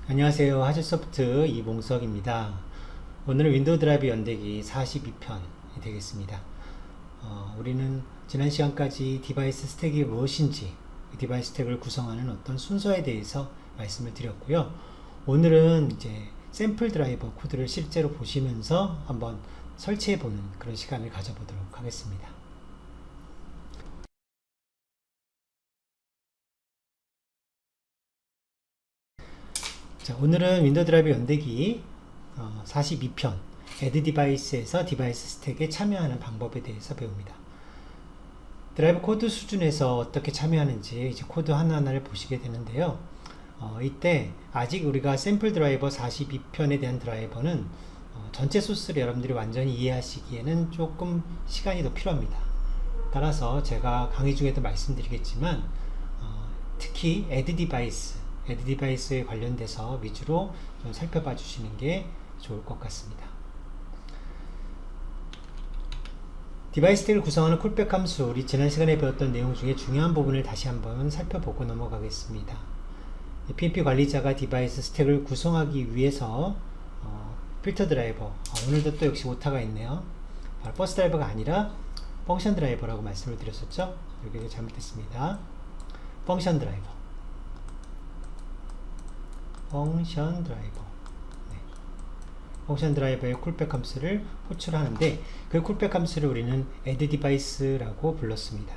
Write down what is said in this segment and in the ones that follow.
안녕하세요. 하즈소프트 이봉석입니다. 오늘은 윈도우 드라이브 연대기 42편이 되겠습니다. 우리는 지난 시간까지 디바이스 스택이 무엇인지, 디바이스 스택을 구성하는 어떤 순서에 대해서 말씀을 드렸고요. 오늘은 이제 샘플 드라이버 코드를 실제로 보시면서 한번 설치해보는 그런 시간을 가져보도록 하겠습니다. 자, 오늘은 윈도우 드라이브 연대기 42편 Add 디바이스에서 디바이스 스택에 참여하는 방법에 대해서 배웁니다. 드라이브 코드 수준에서 어떻게 참여하는지 이제 코드 하나하나를 보시게 되는데요. 이때 아직 우리가 샘플 드라이버 42편에 대한 드라이버는 전체 소스를 여러분들이 완전히 이해하시기에는 조금 시간이 더 필요합니다. 따라서 제가 강의 중에도 말씀드리겠지만 특히 Add 디바이스에 관련돼서 위주로 좀 살펴봐 주시는 게 좋을 것 같습니다. 디바이스 스택을 구성하는 콜백 함수, 우리 지난 시간에 배웠던 내용 중에 중요한 부분을 다시 한번 살펴보고 넘어가겠습니다. PNP 관리자가 디바이스 스택을 구성하기 위해서 필터 드라이버, 오늘도 또 역시 오타가 있네요. 버스 드라이버가 아니라 펑션 드라이버라고 말씀을 드렸었죠. 여기도 잘못됐습니다. 펑션 드라이버, 펑션 드라이버의 콜백 함수를 호출하는데, 그 콜백 함수를 우리는 add device라고 불렀습니다.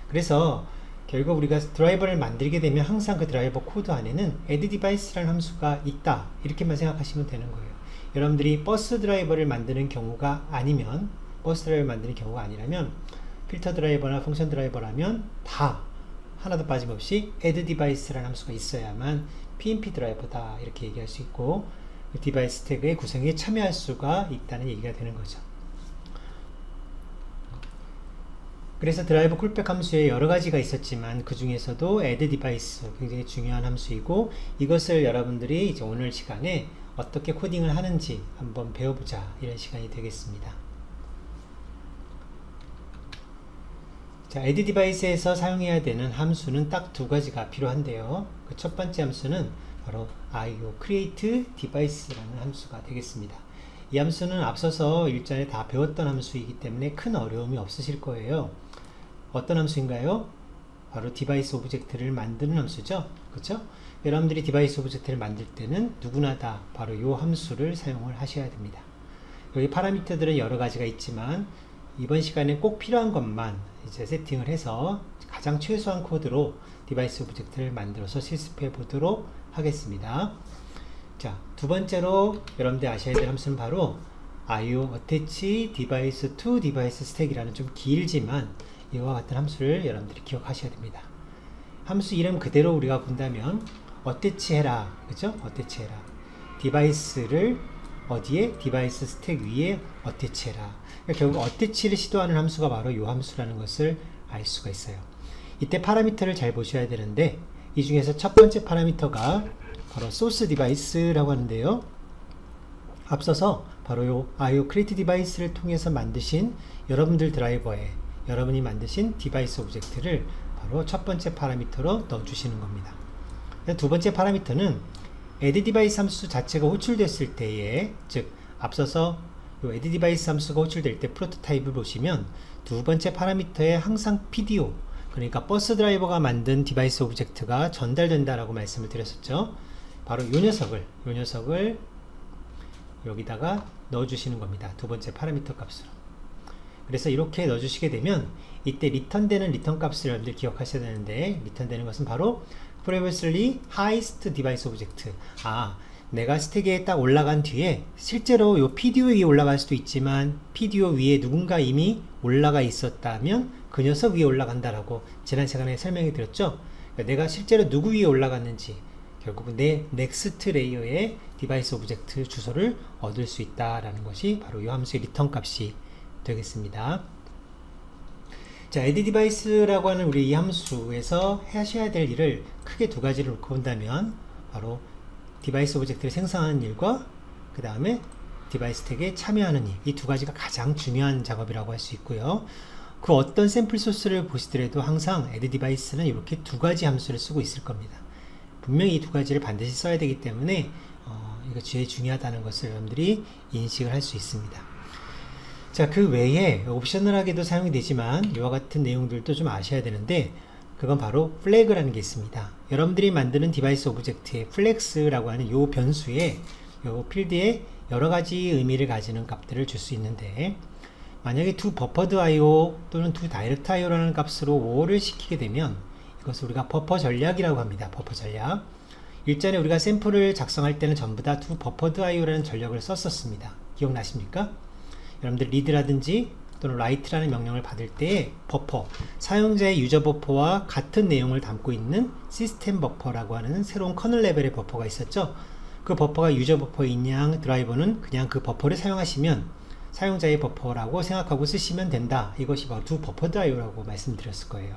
그래서 결국 우리가 드라이버를 만들게 되면 항상 그 드라이버 코드 안에는 add device라는 함수가 있다, 이렇게만 생각하시면 되는 거예요. 여러분들이 버스 드라이버를 만드는 경우가 아니라면, 필터 드라이버나 펑션 드라이버라면 다 하나도 빠짐없이 add device라는 함수가 있어야만 PNP 드라이버다, 이렇게 얘기할 수 있고 디바이스 스택의 구성에 참여할 수가 있다는 얘기가 되는 거죠. 그래서 드라이버 콜백 함수에 여러 가지가 있었지만 그 중에서도 add device 굉장히 중요한 함수이고, 이것을 여러분들이 이제 오늘 시간에 어떻게 코딩을 하는지 한번 배워보자, 이런 시간이 되겠습니다. 자, add device에서 사용해야 되는 함수는 딱 두 가지가 필요한데요. 그 첫 번째 함수는 바로 IO create device라는 함수가 되겠습니다. 이 함수는 앞서서 일전에 다 배웠던 함수이기 때문에 큰 어려움이 없으실 거예요. 어떤 함수인가요? 바로 디바이스 오브젝트를 만드는 함수죠. 그렇죠? 여러분들이 디바이스 오브젝트를 만들 때는 누구나 다 바로 이 함수를 사용을 하셔야 됩니다. 여기 파라미터들은 여러 가지가 있지만 이번 시간에 꼭 필요한 것만 이제 세팅을 해서 가장 최소한 코드로 디바이스 오브젝트를 만들어서 실습해 보도록 하겠습니다. 자, 두 번째로 여러분들 아셔야 될 함수는 바로 IO attach device to device stack이라는 좀 길지만 이와 같은 함수를 여러분들이 기억하셔야 됩니다. 함수 이름 그대로 우리가 본다면 attach 해라, 그죠? attach 해라. 디바이스를 어디에? 디바이스 스택 위에 attach 해라. 그러니까 결국 attach를 시도하는 함수가 바로 이 함수라는 것을 알 수가 있어요. 이때 파라미터를 잘 보셔야 되는데, 이 중에서 첫 번째 파라미터가 바로 source device라고 하는데요. 앞서서 바로 이 IO create device를 통해서 만드신 여러분들 드라이버에 여러분이 만드신 디바이스 오브젝트를 바로 첫 번째 파라미터로 넣어주시는 겁니다. 두 번째 파라미터는 add device 함수 자체가 호출됐을 때에, 즉 앞서서 이 add device 함수가 호출될 때 프로토타입을 보시면 두 번째 파라미터에 항상 PDO, 그러니까 버스 드라이버가 만든 디바이스 오브젝트가 전달된다라고 말씀을 드렸었죠. 바로 이 녀석을 여기다가 넣어주시는 겁니다. 두 번째 파라미터 값으로. 그래서 이렇게 넣어주시게 되면 이때 리턴되는 리턴 값을 여러분들 기억하셔야 되는데, 리턴되는 것은 바로 previously highest device object. 내가 스택에 딱 올라간 뒤에 실제로 이 PDO 위에 올라갈 수도 있지만 PDO 위에 누군가 이미 올라가 있었다면 그 녀석 위에 올라간다라고 지난 시간에 설명해 드렸죠. 그러니까 내가 실제로 누구 위에 올라갔는지, 결국은 내 넥스트 레이어의 디바이스 오브젝트 주소를 얻을 수 있다라는 것이 바로 이 함수의 리턴 값이 되겠습니다. 자, add device라고 하는 우리 이 함수에서 하셔야 될 일을 크게 두 가지를 놓고 본다면, 바로 디바이스 오브젝트를 생성하는 일과 그 다음에 디바이스 스택에 참여하는 일, 이 두 가지가 가장 중요한 작업이라고 할 수 있고요. 그 어떤 샘플 소스를 보시더라도 항상 add device는 이렇게 두 가지 함수를 쓰고 있을 겁니다. 분명히 이 두 가지를 반드시 써야 되기 때문에 이거 제일 중요하다는 것을 여러분들이 인식을 할 수 있습니다. 자, 그 외에 옵셔널하게도 사용이 되지만 이와 같은 내용들도 좀 아셔야 되는데, 그건 바로 플래그라는 게 있습니다. 여러분들이 만드는 디바이스 오브젝트에 플렉스라고 하는 요 변수에 요 필드에 여러가지 의미를 가지는 값들을 줄 수 있는데, 만약에 두 버퍼드 IO 또는 두 다이렉트 IO라는 값으로 5를 시키게 되면 이것을 우리가 버퍼 전략이라고 합니다. 버퍼 전략. 일전에 우리가 샘플을 작성할 때는 전부 다 두 버퍼드 IO라는 전략을 썼었습니다. 기억나십니까? 여러분들 리드라든지 또는 라이트라는 명령을 받을 때 버퍼, 사용자의 유저 버퍼와 같은 내용을 담고 있는 시스템 버퍼라고 하는 새로운 커널 레벨의 버퍼가 있었죠. 그 버퍼가 유저 버퍼인 양 드라이버는 그냥 그 버퍼를 사용하시면 사용자의 버퍼라고 생각하고 쓰시면 된다. 이것이 바로 두 버퍼드 IO라고 말씀드렸을 거예요.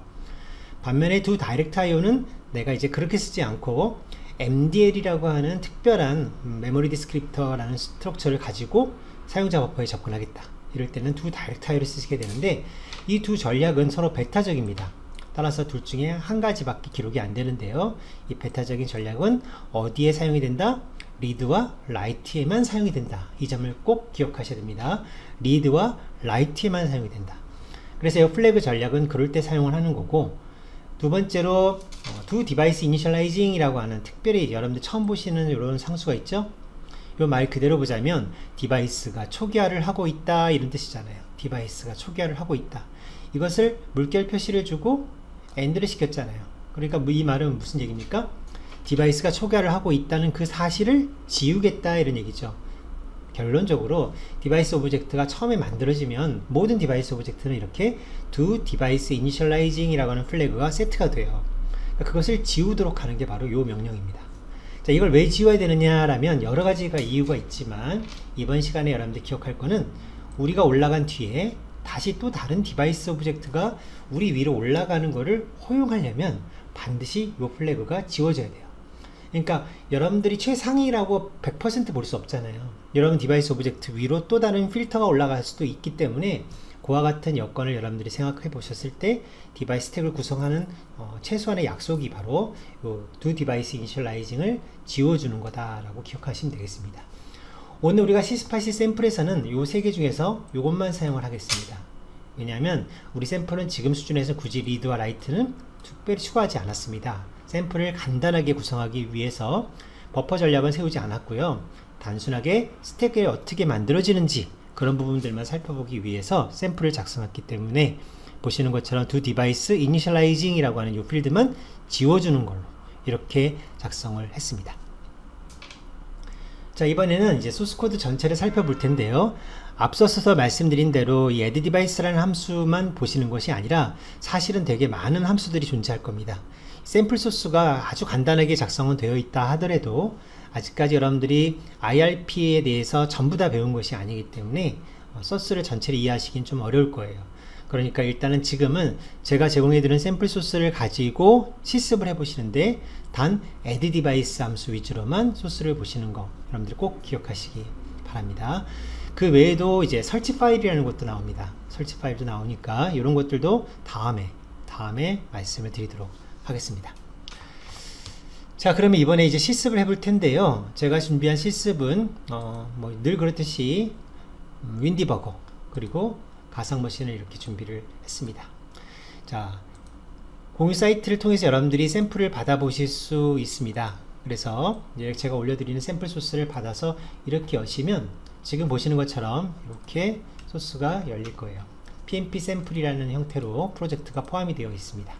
반면에 두 다이렉트 IO는 내가 이제 그렇게 쓰지 않고 MDL이라고 하는 특별한 메모리 디스크립터라는 스트럭처를 가지고 사용자 버퍼에 접근하겠다. 이럴 때는 두 다이렉트 IO를 쓰시게 되는데, 이 두 전략은 서로 베타적입니다. 따라서 둘 중에 한 가지밖에 기록이 안 되는데요. 이 베타적인 전략은 어디에 사용이 된다? 리드와 라이트에만 사용이 된다. 이 점을 꼭 기억하셔야 됩니다. 리드와 라이트에만 사용이 된다. 그래서 이 플래그 전략은 그럴 때 사용을 하는 거고, 두 번째로 두 디바이스 이니셜라이징 이라고 하는, 특별히 여러분들 처음 보시는 이런 상수가 있죠. 이 말 그대로 보자면 디바이스가 초기화를 하고 있다, 이런 뜻이잖아요. 디바이스가 초기화를 하고 있다. 이것을 물결 표시를 주고 AND를 시켰잖아요. 그러니까 이 말은 무슨 얘기입니까? 디바이스가 초기화를 하고 있다는 그 사실을 지우겠다, 이런 얘기죠. 결론적으로 디바이스 오브젝트가 처음에 만들어지면 모든 디바이스 오브젝트는 이렇게 두 디바이스 이니셜라이징 이라고 하는 플래그가 세트가 돼요. 그러니까 그것을 지우도록 하는 게 바로 이 명령입니다. 자, 이걸 왜 지워야 되느냐라면 여러 가지가 이유가 있지만, 이번 시간에 여러분들 기억할 거는 우리가 올라간 뒤에 다시 또 다른 디바이스 오브젝트가 우리 위로 올라가는 거를 허용하려면 반드시 이 플래그가 지워져야 돼요. 그러니까 여러분들이 최상위라고 100% 볼 수 없잖아요. 여러분 디바이스 오브젝트 위로 또 다른 필터가 올라갈 수도 있기 때문에, 그와 같은 여건을 여러분들이 생각해 보셨을 때 디바이스 스택을 구성하는 최소한의 약속이 바로 두 디바이스 이니셜라이징을 지워주는 거다라고 기억하시면 되겠습니다. 오늘 우리가 C18C 샘플에서는 이 세 개 중에서 이것만 사용을 하겠습니다. 왜냐하면 우리 샘플은 지금 수준에서 굳이 리드와 라이트는 특별히 추가하지 않았습니다. 샘플을 간단하게 구성하기 위해서 버퍼 전략은 세우지 않았고요. 단순하게 스택이 어떻게 만들어지는지 그런 부분들만 살펴보기 위해서 샘플을 작성했기 때문에, 보시는 것처럼 두 디바이스 이니셜라이징 이라고 하는 이 필드만 지워주는 걸로 이렇게 작성을 했습니다. 자, 이번에는 이제 소스코드 전체를 살펴볼 텐데요. 앞서서 말씀드린 대로 이 addDevice라는 함수만 보시는 것이 아니라 사실은 되게 많은 함수들이 존재할 겁니다. 샘플 소스가 아주 간단하게 작성은 되어 있다 하더라도 아직까지 여러분들이 IRP에 대해서 전부 다 배운 것이 아니기 때문에 소스를 전체를 이해하시긴 좀 어려울 거예요. 그러니까 일단은 지금은 제가 제공해드린 샘플 소스를 가지고 실습을 해보시는데, 단 addDevice 함수 위주로만 소스를 보시는 거 여러분들 꼭 기억하시기 바랍니다. 그 외에도 이제 설치 파일이라는 것도 나옵니다. 설치 파일도 나오니까 이런 것들도 다음에 말씀을 드리도록 하겠습니다. 자, 그러면 이번에 이제 실습을 해볼 텐데요. 제가 준비한 실습은 뭐 늘 그렇듯이 윈디버거 그리고 가상머신을 이렇게 준비를 했습니다. 자, 공유 사이트를 통해서 여러분들이 샘플을 받아보실 수 있습니다. 그래서 이제 제가 올려드리는 샘플 소스를 받아서 이렇게 여시면 지금 보시는 것처럼 이렇게 소스가 열릴 거예요. PNP 샘플이라는 형태로 프로젝트가 포함이 되어 있습니다.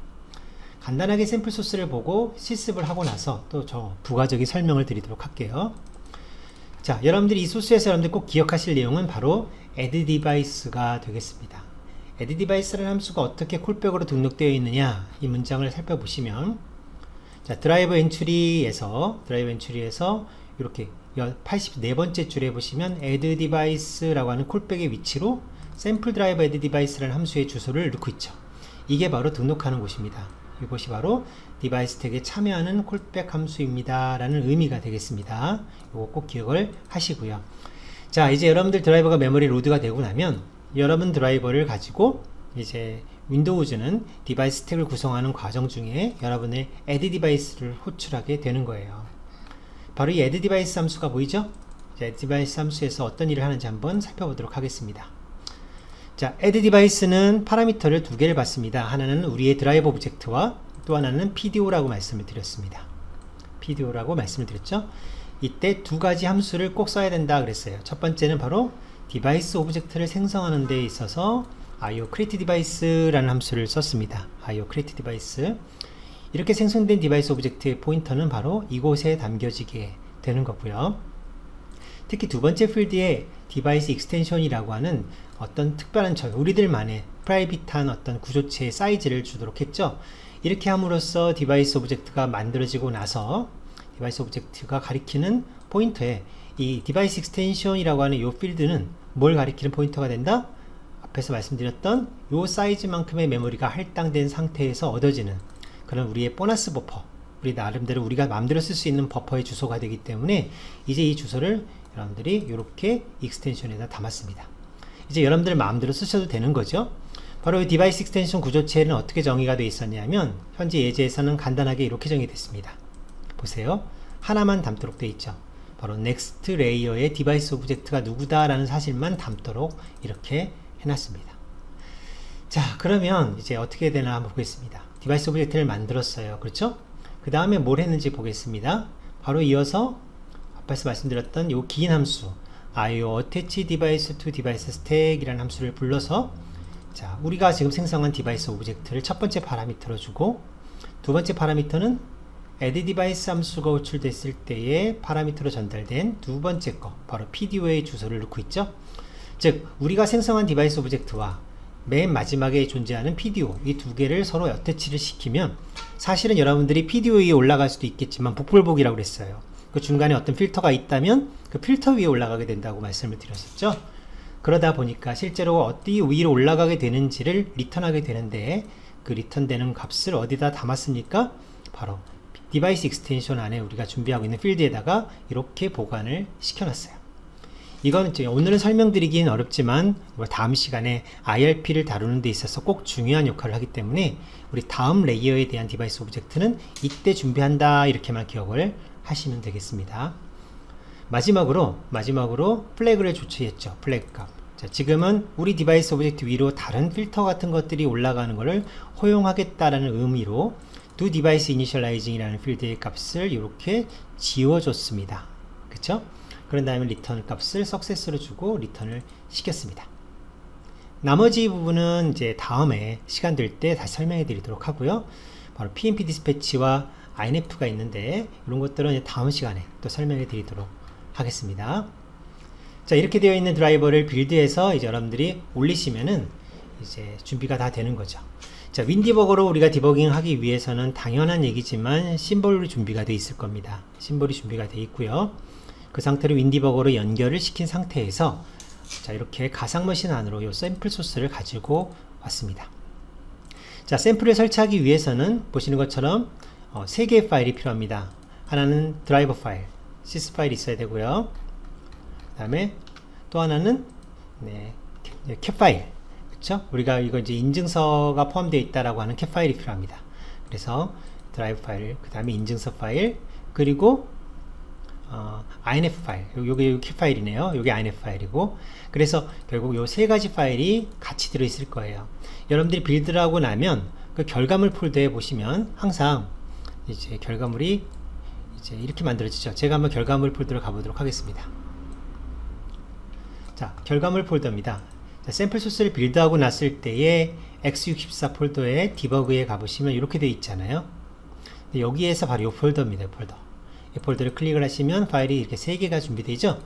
간단하게 샘플 소스를 보고 실습을 하고 나서 또 저 부가적인 설명을 드리도록 할게요. 자, 여러분들이 이 소스에서 여러분들 꼭 기억하실 내용은 바로 addDevice가 되겠습니다. addDevice라는 함수가 어떻게 콜백으로 등록되어 있느냐, 이 문장을 살펴보시면, 자, 드라이버 엔트리에서 이렇게 84번째 줄에 보시면 addDevice라고 하는 콜백의 위치로 샘플 드라이버 addDevice라는 함수의 주소를 넣고 있죠. 이게 바로 등록하는 곳입니다. 이것이 바로 디바이스 텍에 참여하는 콜백 함수입니다 라는 의미가 되겠습니다. 이거 꼭 기억을 하시고요. 자, 이제 여러분들 드라이버가 메모리 로드가 되고 나면 여러분 드라이버를 가지고 이제 윈도우즈는 디바이스 스택을 구성하는 과정 중에 여러분의 add 디바이스를 호출하게 되는 거예요. 바로 이 add 디바이스 함수가 보이죠? 자, add 디바이스 함수에서 어떤 일을 하는지 한번 살펴보도록 하겠습니다. 자, add 디바이스는 파라미터를 두 개를 받습니다. 하나는 우리의 드라이버 오브젝트와 또 하나는 PDO라고 말씀을 드렸습니다. PDO라고 말씀을 드렸죠? 이때 두 가지 함수를 꼭 써야 된다 그랬어요. 첫 번째는 바로 디바이스 오브젝트를 생성하는 데 있어서 IOCreateDevice라는 함수를 썼습니다. IOCreateDevice. 이렇게 생성된 디바이스 오브젝트의 포인터는 바로 이곳에 담겨지게 되는 거고요. 특히 두 번째 필드에 디바이스 익스텐션이라고 하는 어떤 특별한 우리들만의 프라이빗한 어떤 구조체의 사이즈를 주도록 했죠. 이렇게 함으로써 디바이스 오브젝트가 만들어지고 나서 디바이스 오브젝트가 가리키는 포인터에 이 디바이스 익스텐션이라고 하는 이 필드는 뭘 가리키는 포인터가 된다? 앞에서 말씀드렸던 이 사이즈만큼의 메모리가 할당된 상태에서 얻어지는 그런 우리의 보너스 버퍼, 우리 나름대로 우리가 마음대로 쓸 수 있는 버퍼의 주소가 되기 때문에 이제 이 주소를 여러분들이 이렇게 익스텐션에다 담았습니다. 이제 여러분들 마음대로 쓰셔도 되는 거죠. 바로 이 디바이스 익스텐션 구조체는 어떻게 정의가 되어 있었냐면 현재 예제에서는 간단하게 이렇게 정의됐습니다. 보세요. 하나만 담도록 되어 있죠. 바로 넥스트 레이어의 디바이스 오브젝트가 누구다 라는 사실만 담도록 이렇게 해놨습니다. 자, 그러면 이제 어떻게 되나 한번 보겠습니다. 디바이스 오브젝트를 만들었어요. 그렇죠? 그 다음에 뭘 했는지 보겠습니다. 바로 이어서 앞에서 말씀드렸던 이 긴 함수 IOAttaachDevice2DeviceStack 이라는 함수를 불러서 자, 우리가 지금 생성한 디바이스 오브젝트를 첫 번째 파라미터로 주고 두 번째 파라미터는 addDevice 함수가 호출됐을 때의 파라미터로 전달된 두 번째 거 바로 PDO의 주소를 넣고 있죠. 즉 우리가 생성한 디바이스 오브젝트와 맨 마지막에 존재하는 PDO 이 두 개를 서로 어태치를 시키면 사실은 여러분들이 PDO 위에 올라갈 수도 있겠지만 복불복이라고 그랬어요. 그 중간에 어떤 필터가 있다면 그 필터 위에 올라가게 된다고 말씀을 드렸었죠. 그러다 보니까 실제로 어디 위로 올라가게 되는지를 리턴하게 되는데 그 리턴되는 값을 어디다 담았습니까? 바로 디바이스 익스텐션 안에 우리가 준비하고 있는 필드에다가 이렇게 보관을 시켜놨어요. 이건 오늘은 설명드리기는 어렵지만 다음 시간에 IRP를 다루는 데 있어서 꼭 중요한 역할을 하기 때문에 우리 다음 레이어에 대한 디바이스 오브젝트는 이때 준비한다 이렇게만 기억을 하시면 되겠습니다. 마지막으로 플래그를 조치했죠. 플래그 값. 자, 지금은 우리 디바이스 오브젝트 위로 다른 필터 같은 것들이 올라가는 것을 허용하겠다라는 의미로 do device initializing 이라는 필드의 값을 이렇게 지워줬습니다. 그쵸? 그런 다음에 리턴 값을 success로 주고 리턴을 시켰습니다. 나머지 부분은 이제 다음에 시간 될 때 다시 설명해 드리도록 하고요. 바로 PNP 디스패치와 INF가 있는데 이런 것들은 다음 시간에 또 설명해 드리도록 하겠습니다. 자, 이렇게 되어 있는 드라이버를 빌드해서 이제 여러분들이 올리시면은 이제 준비가 다 되는 거죠. 자, 윈디버거로 우리가 디버깅 하기 위해서는 당연한 얘기지만 심볼이 준비가 되어 있을 겁니다. 심볼이 준비가 되어 있고요. 그 상태로 윈디버거로 연결을 시킨 상태에서 자, 이렇게 가상머신 안으로 이 샘플 소스를 가지고 왔습니다. 자, 샘플을 설치하기 위해서는 보시는 것처럼 3개의 파일이 필요합니다. 하나는 드라이버 파일, sys 파일이 있어야 되고요. 그 다음에 또 하나는 캡 파일, 그렇죠? 우리가 이거 이제 인증서가 포함되어 있다라고 하는 캡 파일이 필요합니다. 그래서 드라이브 파일, 그 다음에 인증서 파일, 그리고 INF 파일, 요게 캡 파일이네요. 요게 INF 파일이고, 그래서 결국 요 세 가지 파일이 같이 들어있을 거예요. 여러분들이 빌드를 하고 나면 그 결과물 폴더에 보시면 항상 이제 결과물이 이제 이렇게 만들어지죠. 제가 한번 결과물 폴더로 가보도록 하겠습니다. 자, 결과물 폴더입니다. 자, 샘플 소스를 빌드하고 났을 때에 x64 폴더에 디버그에 가보시면 이렇게 되어 있잖아요. 여기에서 바로 이 폴더입니다. 이 폴더를 클릭을 하시면 파일이 이렇게 3개가 준비되죠.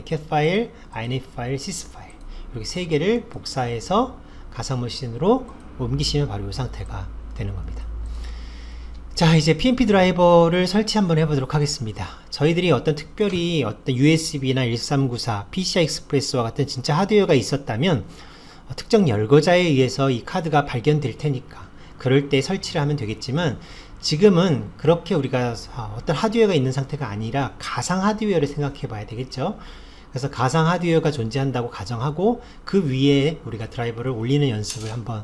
cat 파일, inf 파일, sys 파일 이렇게 3개를 복사해서 가상머신으로 옮기시면 바로 이 상태가 되는 겁니다. 자, 이제 PNP 드라이버를 설치 한번 해보도록 하겠습니다. 저희들이 특별히 어떤 USB나 1394, PCI 익스프레스와 같은 진짜 하드웨어가 있었다면 특정 열거자에 의해서 이 카드가 발견될 테니까 그럴 때 설치를 하면 되겠지만 지금은 그렇게 우리가 어떤 하드웨어가 있는 상태가 아니라 가상 하드웨어를 생각해 봐야 되겠죠. 그래서 가상 하드웨어가 존재한다고 가정하고 그 위에 우리가 드라이버를 올리는 연습을 한번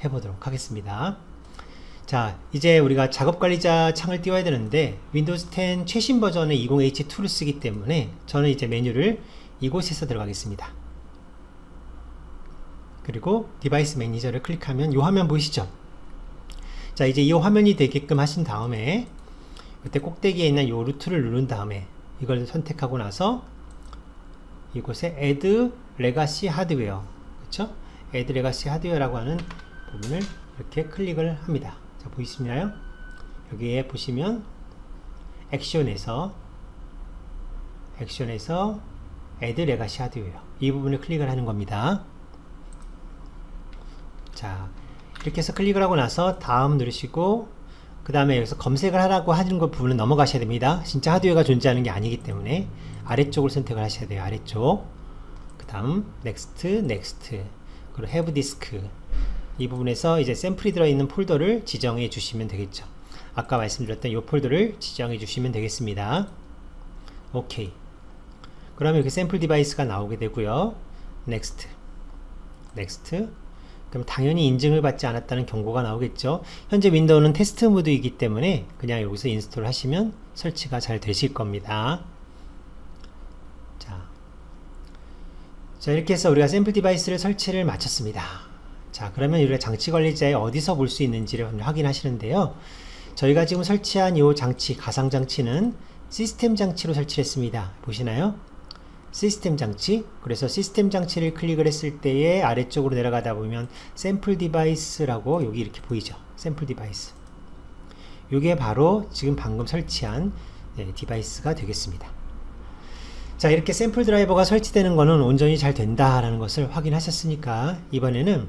해보도록 하겠습니다. 자, 이제 우리가 작업관리자 창을 띄워야 되는데 윈도우즈 10 최신 버전의 20H2를 쓰기 때문에 저는 이제 메뉴를 이곳에서 들어가겠습니다. 그리고 디바이스 매니저를 클릭하면 이 화면 보이시죠? 자, 이제 이 화면이 되게끔 하신 다음에 이때 꼭대기에 있는 이 루트를 누른 다음에 이걸 선택하고 나서 이곳에 Add Legacy Hardware, 그렇죠? Add Legacy Hardware라고 하는 부분을 이렇게 클릭을 합니다. 자, 보이시나요? 여기에 보시면 액션에서 Add Legacy Hardware 이 부분을 클릭을 하는 겁니다. 자, 이렇게 해서 클릭을 하고 나서 다음 누르시고 그 다음에 여기서 검색을 하라고 하는 그 부분은 넘어가셔야 됩니다. 진짜 하드웨어가 존재하는 게 아니기 때문에 아래쪽을 선택을 하셔야 돼요. 아래쪽. 그 다음 Next, 그리고 Have Disk 이 부분에서 이제 샘플이 들어있는 폴더를 지정해 주시면 되겠죠. 아까 말씀드렸던 이 폴더를 지정해 주시면 되겠습니다. 오케이. 그러면 이렇게 샘플 디바이스가 나오게 되고요. Next. 그럼 당연히 인증을 받지 않았다는 경고가 나오겠죠. 현재 윈도우는 테스트 모드이기 때문에 그냥 여기서 인스톨 하시면 설치가 잘 되실 겁니다. 자, 이렇게 해서 우리가 샘플 디바이스를 설치를 마쳤습니다. 자, 그러면 우리가 장치 관리자에 어디서 볼 수 있는지를 확인하시는데요. 저희가 지금 설치한 이 장치, 가상 장치는 시스템 장치로 설치했습니다. 보시나요? 시스템 장치. 그래서 시스템 장치를 클릭을 했을 때에 아래쪽으로 내려가다 보면 샘플 디바이스라고 여기 이렇게 보이죠. 샘플 디바이스. 이게 바로 지금 방금 설치한 디바이스가 되겠습니다. 자, 이렇게 샘플 드라이버가 설치되는 거는 온전히 잘 된다라는 것을 확인하셨으니까 이번에는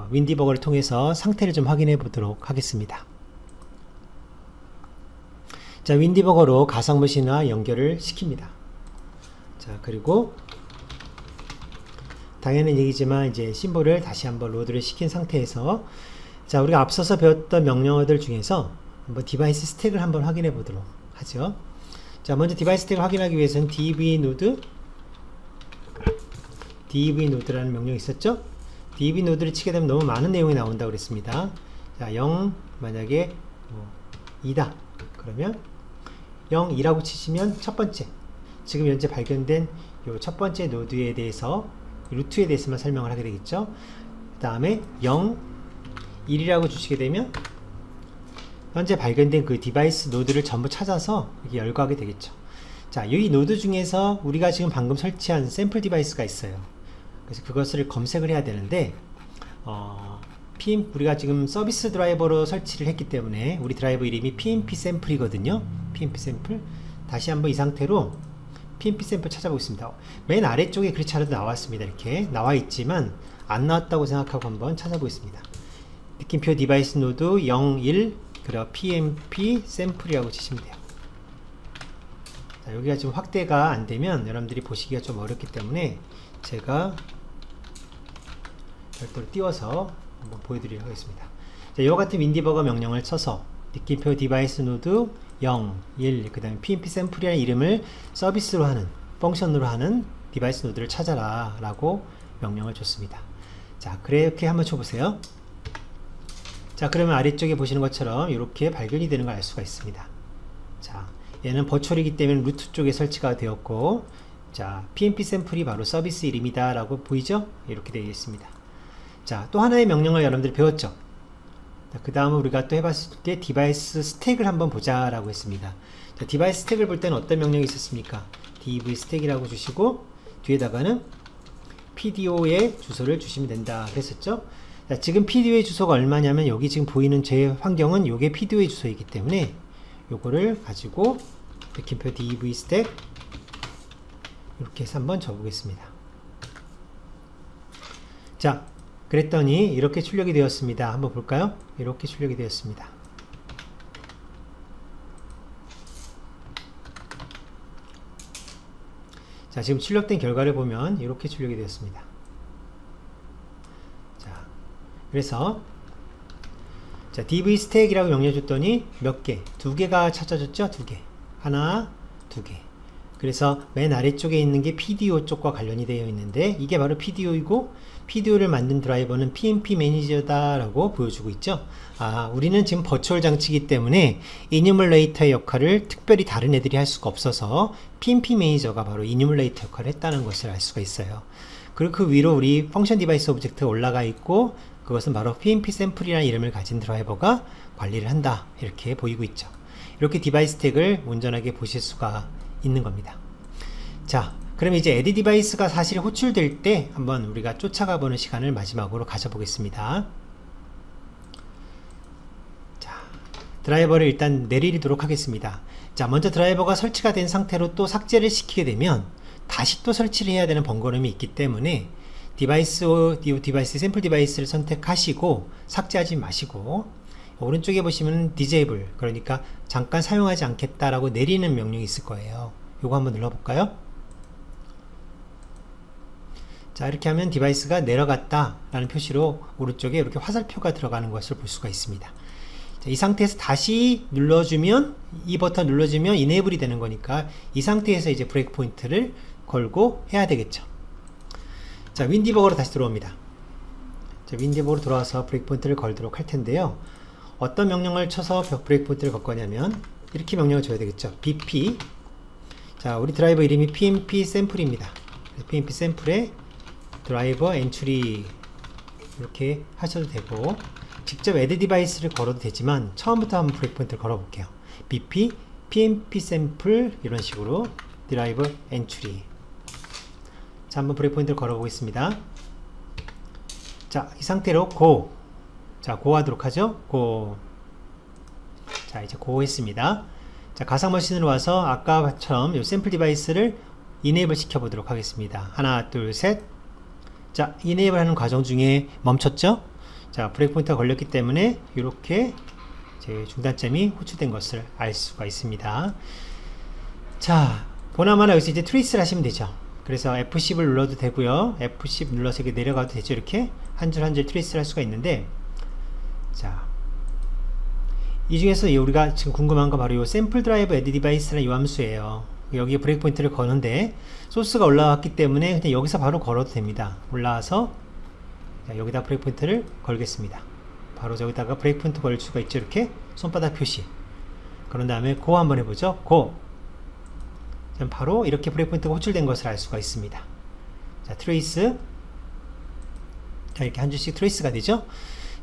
윈디버거를 통해서 상태를 좀 확인해 보도록 하겠습니다. 자, 윈디버거로 가상 머신과 연결을 시킵니다. 자, 그리고 당연한 얘기지만 이제 심볼을 다시 한번 로드를 시킨 상태에서 자, 우리가 앞서서 배웠던 명령어들 중에서 한번 디바이스 스택을 한번 확인해 보도록 하죠. 자, 먼저 디바이스 스택을 확인하기 위해서는 dvnode라는 명령이 있었죠. dvnode를 치게 되면 너무 많은 내용이 나온다고 그랬습니다. 자, 0 만약에 2다 그러면 0, 2라고 치시면 첫 번째 지금 현재 발견된 요 첫 번째 노드에 대해서 루트에 대해서만 설명을 하게 되겠죠. 그 다음에 0, 1이라고 주시게 되면 현재 발견된 그 디바이스 노드를 전부 찾아서 이렇게 열거하게 되겠죠. 자, 이 노드 중에서 우리가 지금 방금 설치한 샘플 디바이스가 있어요. 그래서 그것을 검색을 해야 되는데 우리가 지금 서비스 드라이버로 설치를 했기 때문에 우리 드라이버 이름이 PNP 샘플이거든요. PNP 샘플. 다시 한번 이 상태로 PNP 샘플 찾아보겠습니다. 맨 아래쪽에 그렇지 않아도 나왔습니다. 이렇게 나와 있지만 안 나왔다고 생각하고 한번 찾아보겠습니다. 느낌표 디바이스 노드 0, 1 그리고 PNP 샘플이라고 치시면 돼요. 자, 여기가 지금 확대가 안 되면 여러분들이 보시기가 좀 어렵기 때문에 제가 별도로 띄워서 한번 보여드리도록 하겠습니다. 자, 이와 같은 윈디버거 명령을 쳐서 느낌표 디바이스 노드 0, 1, 그 다음에 PNP 샘플이라는 이름을 서비스로 하는, 펑션으로 하는 디바이스 노드를 찾아라 라고 명령을 줬습니다. 자, 그렇게 한번 쳐보세요. 자, 그러면 아래쪽에 보시는 것처럼 이렇게 발견이 되는 걸 알 수가 있습니다. 자, 얘는 버추얼이기 때문에 루트 쪽에 설치가 되었고, 자, PNP 샘플이 바로 서비스 이름이다 라고 보이죠? 이렇게 되어 있습니다. 자, 또 하나의 명령을 여러분들이 배웠죠? 그 다음에 우리가 또 해봤을 때 디바이스 스택을 한번 보자 라고 했습니다. 자, 디바이스 스택을 볼 때는 어떤 명령이 있었습니까? dv 스택이라고 주시고 뒤에다가는 PDO의 주소를 주시면 된다 그랬었죠. 자, 지금 PDO의 주소가 얼마냐면 여기 지금 보이는 제 환경은 요게 PDO의 주소이기 때문에 요거를 가지고 느낌표 dv 스택 이렇게 해서 한번 적어보겠습니다. 자, 그랬더니 이렇게 출력이 되었습니다. 한번 볼까요? 이렇게 출력이 되었습니다. 자, 지금 출력된 결과를 보면 이렇게 출력이 되었습니다. 자, 그래서 자, dv 스택이라고 명령 줬더니 몇 개? 두 개가 찾아졌죠? 두 개. 하나, 두 개. 그래서 맨 아래쪽에 있는 게 PDO 쪽과 관련이 되어 있는데 이게 바로 PDO이고 PDO를 만든 드라이버는 PNP 매니저다 라고 보여주고 있죠. 우리는 지금 버추얼 장치이기 때문에 이뉴멀레이터의 역할을 특별히 다른 애들이 할 수가 없어서 PNP 매니저가 바로 이뉴멀레이터 역할을 했다는 것을 알 수가 있어요. 그리고 그 위로 우리 펑션 디바이스 오브젝트가 올라가 있고 그것은 바로 PNP 샘플이라는 이름을 가진 드라이버가 관리를 한다 이렇게 보이고 있죠. 이렇게 디바이스 태그를 온전하게 보실 수가 있는 겁니다. 자, 그럼 이제 에디 디바이스가 사실 호출될 때 한번 우리가 쫓아가 보는 시간을 마지막으로 가져보겠습니다. 자, 드라이버를 일단 내리도록 하겠습니다. 자, 먼저 드라이버가 설치가 된 상태로 또 삭제를 시키게 되면 다시 또 설치를 해야 되는 번거로움이 있기 때문에 디바이스 샘플 디바이스를 선택하시고 삭제하지 마시고 오른쪽에 보시면 disable, 그러니까 잠깐 사용하지 않겠다라고 내리는 명령이 있을 거예요. 요거 한번 눌러볼까요? 자, 이렇게 하면 디바이스가 내려갔다 라는 표시로 오른쪽에 이렇게 화살표가 들어가는 것을 볼 수가 있습니다. 자, 이 상태에서 다시 눌러주면, 이 버튼 눌러주면 enable이 되는 거니까 이 상태에서 이제 브레이크 포인트를 걸고 해야 되겠죠. 자, 윈디버거로 다시 들어옵니다. 자, 윈디버거로 들어와서 브레이크 포인트를 걸도록 할 텐데요. 어떤 명령을 쳐서 브레이크 포인트를 걸 거냐면 이렇게 명령을 줘야 되겠죠. bp. 자, 우리 드라이버 이름이 PNP 샘플입니다. PNP 샘플에 드라이버 엔트리 이렇게 하셔도 되고 직접 애드 디바이스를 걸어도 되지만 처음부터 한번 브레이크 포인트를 걸어 볼게요. bp PNP 샘플 이런 식으로 드라이버 엔트리. 자, 한번 브레이크 포인트를 걸어 보겠습니다. 자, 이 상태로 go. 자, 고 하도록 하죠. 고. 자, 이제 고 했습니다. 자, 가상 머신으로 와서 아까처럼 이 샘플 디바이스를 이네이블 시켜 보도록 하겠습니다. 하나, 둘, 셋. 자, 이네이블 하는 과정 중에 멈췄죠? 자, 브레이크 포인트가 걸렸기 때문에 이렇게 제 중단점이 호출된 것을 알 수가 있습니다. 자, 보나마나 여기서 이제 트레이스를 하시면 되죠. 그래서 F10을 눌러도 되고요. F10 눌러서 이렇게 내려가도 되죠. 이렇게 한 줄 한 줄 트레이스를 할 수가 있는데, 자, 이 중에서 우리가 지금 궁금한 거 바로 이 샘플 드라이버 애드 디바이스라는 이 함수예요. 여기에 브레이크 포인트를 거는데 소스가 올라왔기 때문에 그냥 여기서 바로 걸어도 됩니다. 올라와서 여기다 브레이크 포인트를 걸겠습니다. 바로 저기다가 브레이크 포인트 걸 수가 있죠. 이렇게 손바닥 표시. 그런 다음에 고 한번 해보죠. 고. 바로 이렇게 브레이크 포인트가 호출된 것을 알 수가 있습니다. 자, 트레이스. 자, 이렇게 한 줄씩 트레이스가 되죠.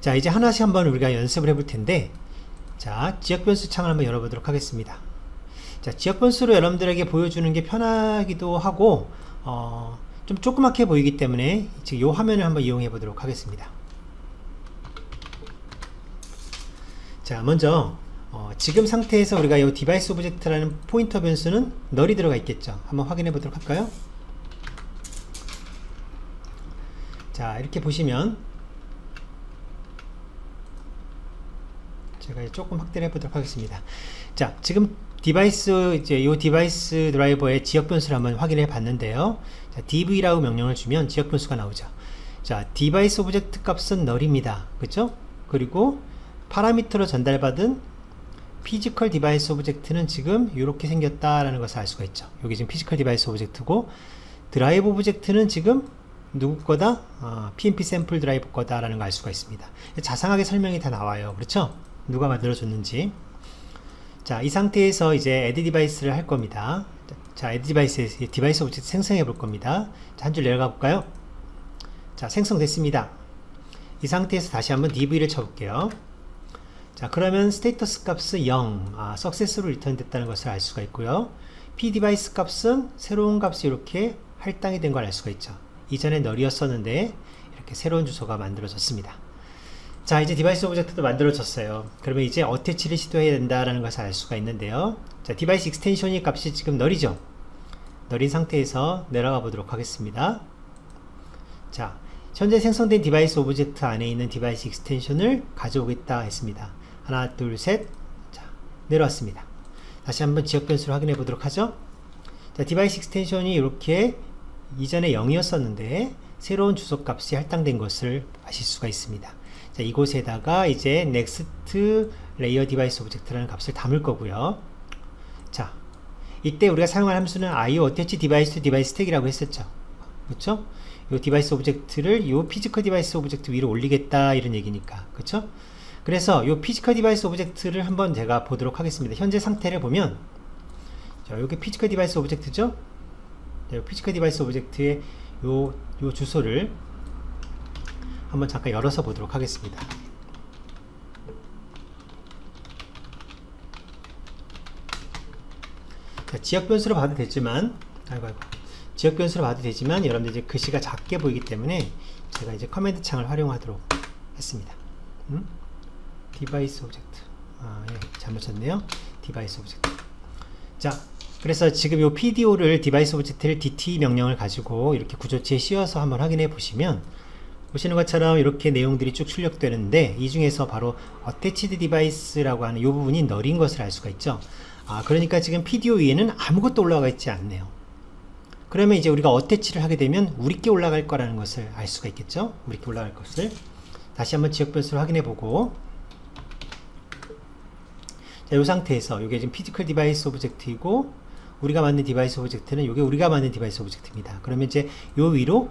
자, 이제 하나씩 한번 우리가 연습을 해볼 텐데, 자, 지역 변수 창을 한번 열어보도록 하겠습니다. 자, 지역 변수로 여러분들에게 보여주는 게 편하기도 하고 좀 조그맣게 보이기 때문에 지금 이 화면을 한번 이용해 보도록 하겠습니다. 자, 먼저 지금 상태에서 우리가 이 디바이스 오브젝트라는 포인터 변수는 널이 들어가 있겠죠. 한번 확인해 보도록 할까요? 자, 이렇게 보시면 제가 조금 확대를 해보도록 하겠습니다. 자, 지금 디바이스, 이 디바이스 드라이버의 지역 변수를 한번 확인해 봤는데요. 자, dv라고 명령을 주면 지역 변수가 나오죠. 자, 디바이스 오브젝트 값은 널입니다. 그쵸? 그리고 파라미터로 전달받은 피지컬 디바이스 오브젝트는 지금 이렇게 생겼다라는 것을 알 수가 있죠. 여기 지금 피지컬 디바이스 오브젝트고, 드라이브 오브젝트는 지금 누구 거다? PNP 샘플 드라이브 거다라는 걸 알 수가 있습니다. 자상하게 설명이 다 나와요. 그렇죠? 누가 만들어줬는지. 자, 이 상태에서 이제 애드 디바이스를 할 겁니다. 자, 애드 디바이스에 디바이스 오브젝트 생성해 볼 겁니다. 자, 한 줄 내려가 볼까요? 자, 생성됐습니다. 이 상태에서 다시 한번 dv를 쳐볼게요. 자, 그러면 스테이터스 값은 0, 석세스로 리턴 됐다는 것을 알 수가 있고요. pDevice 값은 새로운 값이 이렇게 할당이 된 걸 알 수가 있죠. 이전에 널이었었는데 이렇게 새로운 주소가 만들어졌습니다. 자, 이제 디바이스 오브젝트도 만들어졌어요. 그러면 이제 어태치를 시도해야 된다라는 것을 알 수가 있는데요. 자, 디바이스 익스텐션이 값이 지금 널이죠. 널인 상태에서 내려가 보도록 하겠습니다. 자, 현재 생성된 디바이스 오브젝트 안에 있는 디바이스 익스텐션을 가져오겠다 했습니다. 하나, 둘, 셋. 자, 내려왔습니다. 다시 한번 지역 변수를 확인해 보도록 하죠. 자, 디바이스 익스텐션이 이렇게 이전에 0이었었는데 새로운 주소 값이 할당된 것을 아실 수가 있습니다. 자, 이곳에다가 이제 next layer device object라는 값을 담을 거고요. 자, 이때 우리가 사용할 함수는 IO attach device to device tag이라고 했었죠. 그렇죠? 이 디바이스 오브젝트를 이 피지컬 디바이스 오브젝트 위로 올리겠다 이런 얘기니까. 그렇죠? 그래서 이 피지컬 디바이스 오브젝트를 한번 제가 보도록 하겠습니다. 현재 상태를 보면 자, 여기 피지컬 디바이스 오브젝트죠? 자, 피지컬 디바이스 오브젝트의 요 주소를 한번 잠깐 열어서 보도록 하겠습니다. 자, 지역 변수로 봐도 되지만 지역 변수로 봐도 되지만 여러분들 이제 글씨가 작게 보이기 때문에 제가 이제 커맨드 창을 활용하도록 했습니다. 디바이스 오브젝트. 예, 잘못 쳤네요. 디바이스 오브젝트. 자, 그래서 지금 요 PDO를 디바이스 오브젝트를 DT 명령을 가지고 이렇게 구조체에 씌워서 한번 확인해 보시면 보시는 것처럼 이렇게 내용들이 쭉 출력되는데 이 중에서 바로 attached device라고 하는 이 부분이 널인 것을 알 수가 있죠. 그러니까 지금 PDO 위에는 아무것도 올라가 있지 않네요. 그러면 이제 우리가 attach를 하게 되면 우리께 올라갈 거라는 것을 알 수가 있겠죠. 우리께 올라갈 것을 다시 한번 지역 변수를 확인해 보고 자, 이 상태에서 이게 지금 피지컬 디바이스 오브젝트이고 우리가 만든 디바이스 오브젝트는 이게 우리가 만든 디바이스 오브젝트입니다. 그러면 이제 요 위로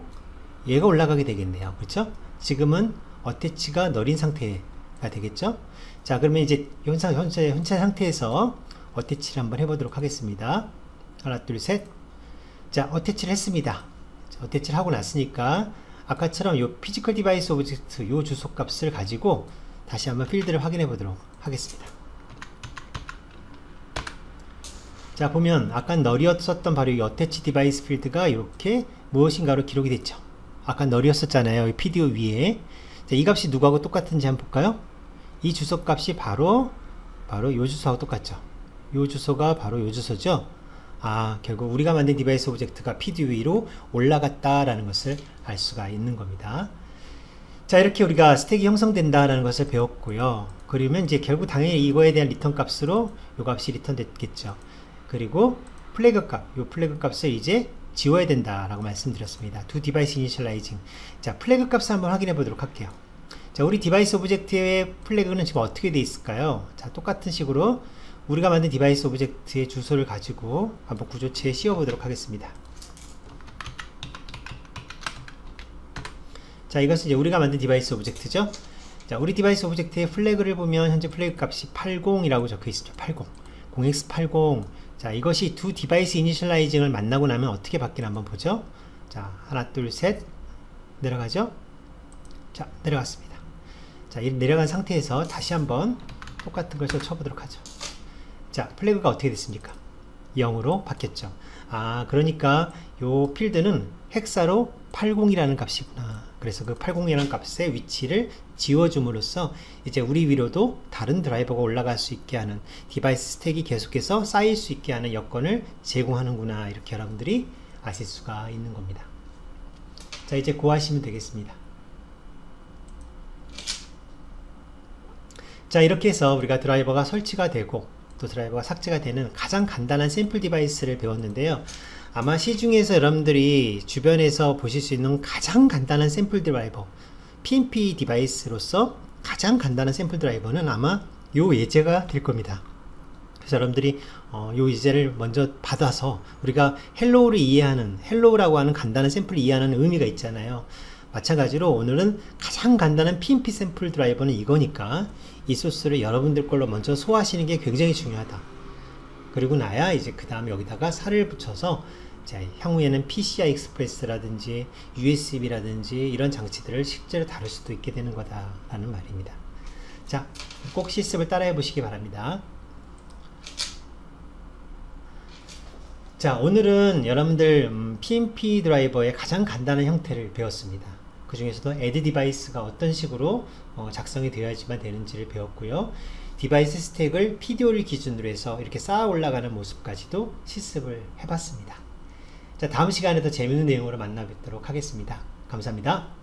얘가 올라가게 되겠네요. 그렇죠? 지금은 attach가 널인 상태가 되겠죠? 자, 그러면 이제 현재 상태에서 attach를 한번 해보도록 하겠습니다. 하나, 둘, 셋. 자, attach를 했습니다. 자, attach를 하고 났으니까 아까처럼 요 피지컬 디바이스 오브젝트 요 주소 값을 가지고 다시 한번 필드를 확인해 보도록 하겠습니다. 자, 보면 아까 널이었었던 바로 이 attach 디바이스 필드가 이렇게 무엇인가로 기록이 됐죠. 아까 널이었었잖아요. 이 PDO 위에. 자, 이 값이 누구하고 똑같은지 한번 볼까요? 이 주소 값이 바로 요 주소하고 똑같죠. 요 주소가 바로 요 주소죠. 결국 우리가 만든 디바이스 오브젝트가 PDO 위로 올라갔다라는 것을 알 수가 있는 겁니다. 자, 이렇게 우리가 스택이 형성된다라는 것을 배웠고요. 그러면 이제 결국 당연히 이거에 대한 리턴 값으로 요 값이 리턴 됐겠죠. 그리고 플래그 값, 요 플래그 값을 이제 지워야 된다라고 말씀드렸습니다. 두 디바이스 이니셜라이징. 자, 플래그 값을 한번 확인해 보도록 할게요. 자, 우리 디바이스 오브젝트의 플래그는 지금 어떻게 돼 있을까요? 자, 똑같은 식으로 우리가 만든 디바이스 오브젝트의 주소를 가지고 한번 구조체에 씌워 보도록 하겠습니다. 자, 이것은 이제 우리가 만든 디바이스 오브젝트죠. 자, 우리 디바이스 오브젝트의 플래그를 보면 현재 플래그 값이 80이라고 적혀 있습니다. 80. 0x80. 자, 이것이 두 디바이스 이니셜라이징을 만나고 나면 어떻게 바뀌나 한번 보죠. 자, 하나, 둘, 셋. 내려가죠. 자, 내려갔습니다. 자, 이 내려간 상태에서 다시 한번 똑같은 것을 쳐보도록 하죠. 자, 플래그가 어떻게 됐습니까? 0으로 바뀌었죠. 그러니까 요 필드는 헥사로 80이라는 값이구나. 그래서 그 80이라는 값의 위치를 지워줌으로써 이제 우리 위로도 다른 드라이버가 올라갈 수 있게 하는 디바이스 스택이 계속해서 쌓일 수 있게 하는 여건을 제공하는구나. 이렇게 여러분들이 아실 수가 있는 겁니다. 자, 이제 고하시면 되겠습니다. 자, 이렇게 해서 우리가 드라이버가 설치가 되고 또 드라이버가 삭제가 되는 가장 간단한 샘플 디바이스를 배웠는데요. 아마 시중에서 여러분들이 주변에서 보실 수 있는 가장 간단한 샘플 드라이버, PNP 디바이스로서 가장 간단한 샘플 드라이버는 아마 요 예제가 될 겁니다. 그래서 여러분들이 요 예제를 먼저 받아서 우리가 헬로우를 이해하는, 헬로우라고 하는 간단한 샘플을 이해하는 의미가 있잖아요. 마찬가지로 오늘은 가장 간단한 PNP 샘플 드라이버는 이거니까 이 소스를 여러분들 걸로 먼저 소화하시는 게 굉장히 중요하다. 그리고 나야 이제 그 다음에 여기다가 살을 붙여서 자, 향후에는 PCI 익스프레스라든지 USB라든지 이런 장치들을 실제로 다룰 수도 있게 되는 거다라는 말입니다. 자, 꼭 실습을 따라해 보시기 바랍니다. 자, 오늘은 여러분들 PNP 드라이버의 가장 간단한 형태를 배웠습니다. 그 중에서도 add 디바이스가 어떤 식으로 작성이 되어야지만 되는지를 배웠고요. 디바이스 스택을 PDO를 기준으로 해서 이렇게 쌓아 올라가는 모습까지도 실습을 해봤습니다. 자, 다음 시간에 더 재밌는 내용으로 만나 뵙도록 하겠습니다. 감사합니다.